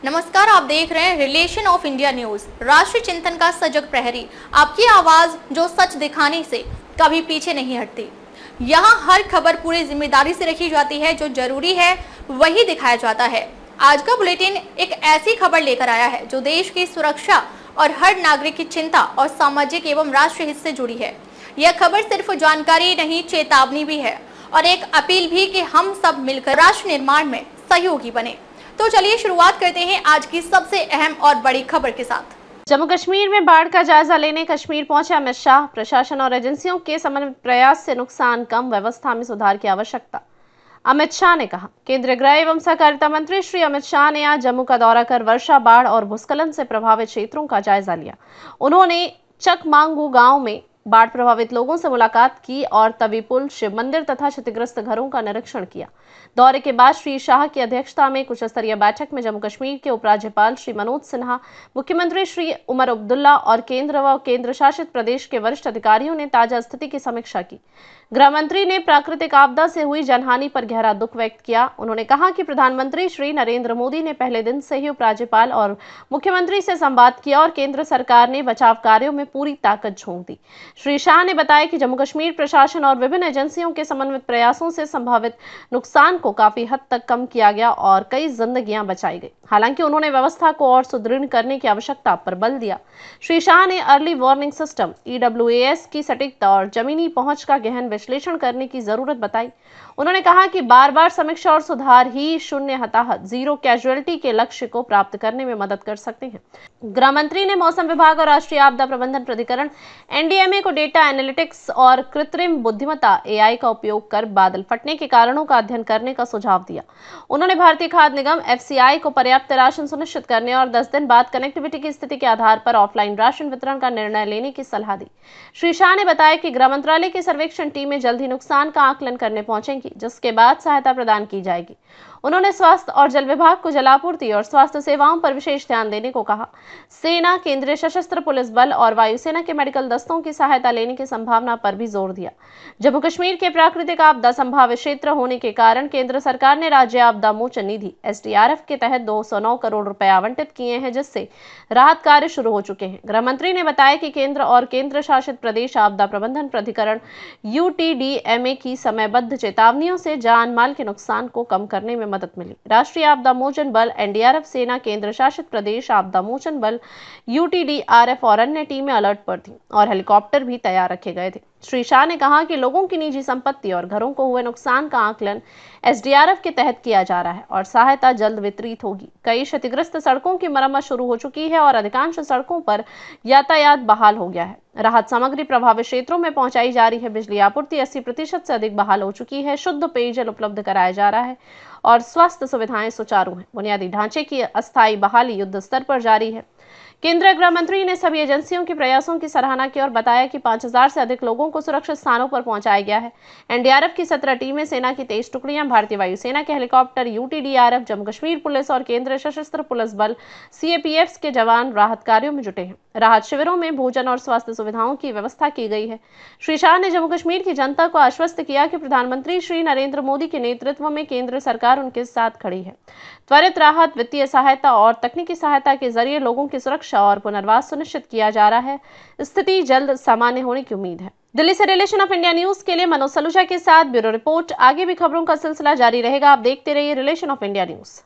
नमस्कार, आप देख रहे हैं रिलेशन ऑफ इंडिया न्यूज, राष्ट्रीय चिंतन का सजग प्रहरी। आपकी आवाज जो सच दिखाने से कभी पीछे नहीं हटती। यहाँ हर खबर पूरी जिम्मेदारी से रखी जाती है, जो जरूरी है वही दिखाया जाता है। आज का बुलेटिन एक ऐसी खबर लेकर आया है जो देश की सुरक्षा और हर नागरिक की चिंता और सामाजिक एवं राष्ट्रीय हित से जुड़ी है। यह खबर सिर्फ जानकारी नहीं, चेतावनी भी है और एक अपील भी कि हम सब मिलकर राष्ट्र निर्माण में सहयोगी बने। तो चलिए शुरुआत करते हैं आज की सबसे अहम और बड़ी खबर के साथ। जम्मू कश्मीर में बाढ़ का जायजा लेने कश्मीर पहुंचे अमित शाह। प्रशासन और एजेंसियों के समन्वित प्रयास से नुकसान कम, व्यवस्था में सुधार की आवश्यकता। अमित शाह ने कहा। केंद्रीय गृह एवं सहकारिता मंत्री श्री अमित शाह ने आज जम्मू का दौरा कर वर्षा, बाढ़ और भूस्खलन से प्रभावित क्षेत्रों का जायजा लिया। उन्होंने चकमांगू गांव में बाढ़ प्रभावित लोगों से मुलाकात की और तवी पुल, शिव मंदिर तथा क्षतिग्रस्त घरों का निरीक्षण किया। दौरे के बाद श्री शाह की अध्यक्षता में उच्च स्तरीय बैठक में जम्मू कश्मीर के उपराज्यपाल श्री मनोज सिन्हा, मुख्यमंत्री श्री उमर अब्दुल्ला और केंद्र व केंद्र शासित प्रदेश के वरिष्ठ अधिकारियों ने ताजा स्थिति की समीक्षा की। गृह मंत्री ने प्राकृतिक आपदा से हुई जनहानि पर गहरा दुख व्यक्त किया। उन्होंने कहा कि प्रधानमंत्री श्री नरेंद्र मोदी ने पहले दिन से ही उपराज्यपाल और मुख्यमंत्री से संवाद किया और केंद्र सरकार ने बचाव कार्यों में पूरी ताकत झोंक दी। श्री शाह ने बताया कि जम्मू कश्मीर प्रशासन और विभिन्न एजेंसियों के समन्वित प्रयासों से संभावित नुकसान को काफी हद तक कम किया गया और कई जिंदगियां बचाई गई। हालांकि उन्होंने व्यवस्था को और सुदृढ़ करने की आवश्यकता पर बल दिया। श्री शाह ने अर्ली वार्निंग सिस्टम EWAS की सटीकता और जमीनी पहुंच का गहन विश्लेषण करने की जरूरत बताई। उन्होंने कहा कि बार बार समीक्षा और सुधार ही शून्य हताहत, जीरो कैजुअलिटी के लक्ष्य को प्राप्त करने में मदद कर सकते हैं। गृह मंत्री ने मौसम विभाग और राष्ट्रीय आपदा प्रबंधन प्राधिकरण NDMA को डेटा एनालिटिक्स और कृत्रिम बुद्धिमत्ता AI का उपयोग कर बादल फटने के कारणों का अध्ययन करने का सुझाव दिया। उन्होंने भारतीय खाद्य निगम FCI को पर्याप्त राशन सुनिश्चित करने और 10 दिन बाद कनेक्टिविटी की स्थिति के आधार पर ऑफलाइन राशन वितरण का निर्णय लेने की सलाह दी। श्री शाह ने बताया कि गृह मंत्रालय की सर्वेक्षण टीमें जल्द ही नुकसान का आकलन करने पहुंचेंगी, जिसके बाद सहायता प्रदान की जाएगी। उन्होंने स्वास्थ्य और जल विभाग को जलापूर्ति और स्वास्थ्य सेवाओं पर विशेष ध्यान देने को कहा। सेना, केंद्रीय सशस्त्र पुलिस बल और वायुसेना के मेडिकल दस्तों की सहायता लेने की संभावना पर भी जोर दिया। जम्मू कश्मीर के प्राकृतिक आपदा संभावित क्षेत्र होने के कारण केंद्र सरकार ने राज्य आपदा मोचन निधि SDRF के तहत 209 करोड़ रुपए आवंटित किए हैं, जिससे राहत कार्य शुरू हो चुके हैं। गृह मंत्री ने बताया कि केंद्र और केंद्र शासित प्रदेश आपदा प्रबंधन प्राधिकरण UTDMA की समयबद्ध चेतावनियों से जान माल के नुकसान को कम करने में मदद मिली। राष्ट्रीय आपदा मोचन बल, NDRF, सेना, केंद्र शासित प्रदेश आपदा मोचन बल, UTDRF और अन्य टीमें अलर्ट पर थीं और हेलीकॉप्टर भी तैयार रखे गए थे। श्री शाह ने कहा कि लोगों की निजी संपत्ति और घरों को हुए नुकसान का आकलन SDRF के तहत किया जा रहा है और सहायता जल्द वितरित होगी। कई क्षतिग्रस्त सड़कों की मरम्मत शुरू हो चुकी है और अधिकांश सड़कों पर यातायात बहाल हो गया है। राहत सामग्री प्रभावित क्षेत्रों में पहुंचाई जा रही है। बिजली आपूर्ति 80% से अधिक बहाल हो चुकी है। शुद्ध पेयजल उपलब्ध कराया जा रहा है और स्वास्थ्य सुविधाएं सुचारू हैं। बुनियादी ढांचे की अस्थायी बहाली युद्ध स्तर पर जारी है। केंद्रीय गृह मंत्री ने सभी एजेंसियों के प्रयासों की सराहना की और बताया कि 5000 से अधिक लोगों को सुरक्षित स्थानों पर पहुंचाया गया है। NDRF की 17 टीमें, सेना की 23 टुकड़ियां, भारतीय वायुसेना के helicopter, UTDRF, Jammu Kashmir police और केंद्रीय सशस्त्र पुलिस बल CAPF के जवान राहत कार्यों में जुटे हैं। राहत शिविरों में भोजन और स्वास्थ्य सुविधाओं की व्यवस्था की गई है। श्री शाह ने जम्मू कश्मीर की जनता को आश्वस्त किया कि प्रधानमंत्री श्री नरेंद्र मोदी के नेतृत्व में केंद्र सरकार उनके साथ खड़ी है। त्वरित राहत, वित्तीय सहायता और तकनीकी सहायता के जरिए लोगों की सुरक्षा और पुनर्वास सुनिश्चित किया जा रहा है। स्थिति जल्द सामान्य होने की उम्मीद है। दिल्ली से रिलेशन ऑफ इंडिया न्यूज के लिए मनोज सलूजा के साथ ब्यूरो रिपोर्ट। आगे भी खबरों का सिलसिला जारी रहेगा। आप देखते रहिए रिलेशन ऑफ इंडिया न्यूज।